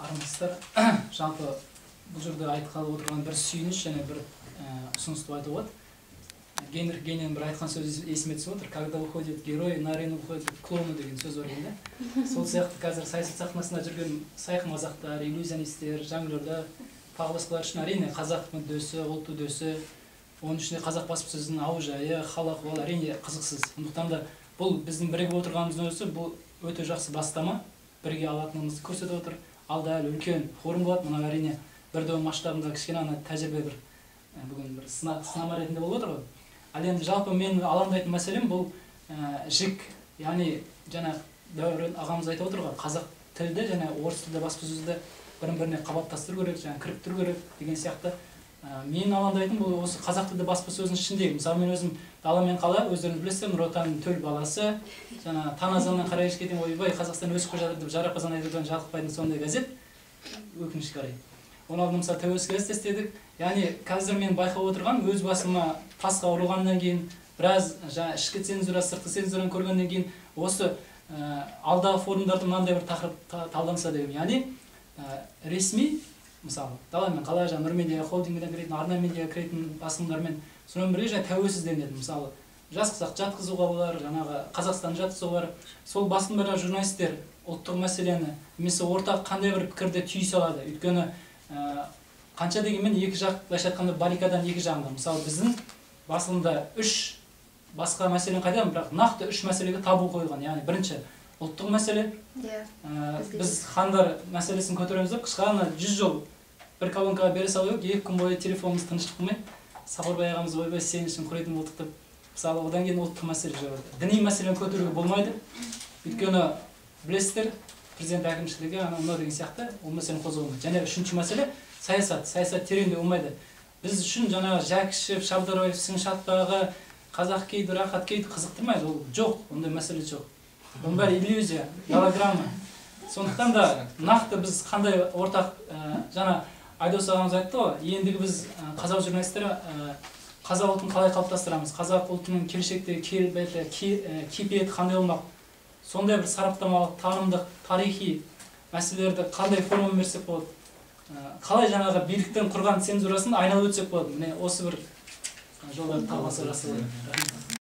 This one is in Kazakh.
армысыздар. Жалпы бұл жерде айтқалы отырған бір сүйініш және бір ұсыныс деп айтуға болады. Генрих Гейнен бір айтқан сөз есіме түсіп отыр. Когда выходит герой, на арену выходит клоуны деген сөз бар екен да. Сол сияқты қазір саясат сахнасында жүрген сайқын қазақтар, иллюзионистер, жонглерлер, тағы басқалар үшін әрине қазақ мүддесі, ұлт мүддесі, оның ішінде қазақ баспасөзінің аужайы, хал ахуалы әрине қызықсыз. Сондықтан да бұл біздің бірігіп отырғанымыздың өзі бұл өте жақсы бастама. Бірге алатынымызды көрсетіп отыр. Алда әлі үлкен форум болады. Мына әрине бірден масштабында кішкене тәжірибе бір бүгін бір сынама ретінде болып отыр ғой. Ал енді жалпы мен алаңдайтын мәселем бұл жік, яғни жаңа Дәурен ағамыз айтып отыр ғой, қазақ тілді және орыс тілді баспасөзді бірін-біріне қабаттастыру керек, жаңа кіріктіру керек деген сияқты. Мен алаңдайтын бұл осы қазақ тілді баспасөздің ішіндегі, мысалы мен өзім Дала мен қала, өздеріңіз білесіздер, Нұр Отанның төл баласы, жаңа Таназаннан қарай кеткен ойбай, Қазақстан өсіп жатыр деп жарапазан айтудан жалықпайтын сондай газет, өкінішке қарай. Оның алдында мысалы тәуелсіз газет істедік. Яғни қазір мен байқап отырған өз басыма тасқа ұрылғаннан кейін, біраз ішкі цензура, сыртқы цензураны көргеннен кейін осы алдағы форумдарда мынандай бір тақырып талданса деген. Яғни ресми, мысалы, Дала мен қала, Нұр Медиа холдингіне кіретін, Арна Медиа кіретін басылымдармен сонымен бірге тәуелсізденеді. Мысалы, жазықсақ жатқызуға болар, жаңағы Қазақстан жатқызуға бар. Сол басылымдарда журналистер ұлттық мәселені немесе ортақ қандай бір пікірде түйісе алады. Өйткені қанша дегенмен екі жақ, былайша айтқанда баррикаданың екі жағында. Мысалы, біздің басылымда үш басқа мәселені қайдан, бірақ нақты үш мәселеге табу қойылған. Яғни бірінші ұлттық мәселе. Біз хандар мәселесін көтереміз деп, қысқаны 100 жыл бір колонкаға бере салу керек, 2 күн бойы телефонымыз тыныштық қылмайды. Сапарбай ағамыз ойбай сен үшін құрайтын болдық деп. Мысалы, одан кейін ұлттық мәселе жауады. Діни мәселені көтеруге болмайды. Өйткені білесіздер, президент әкімшілігі анау деген сияқты ол мәселені қозғамайды. Және үшінші мәселе саясат. Саясат тереңде болмайды. Біз үшін жаңағы Жәкішев, Шабдарбаев, Сыншаттағы қазақ кейді, рақат кейді қызықтырмайды. Ол жоқ, ондай мәселе жоқ. Оның бәрі иллюзия, голограмма. Сондықтан да нақты біз қандай ортақ жаңа Айдос ағамыз айтты ғой, ендігі біз қазақ журналистері қазақ ұлтын қалай қалыптастырамыз, қазақ ұлтының келешектегі кейпиеті қандай болмақ, сондай бір сараптамалық, танымдық, тарихи мәселелерді қандай форма берсек болады, қалай жаңағы биліктің құрған цензурасын айналып өтсек болады. Міне осы бір жолдарды табылса жақсы болады.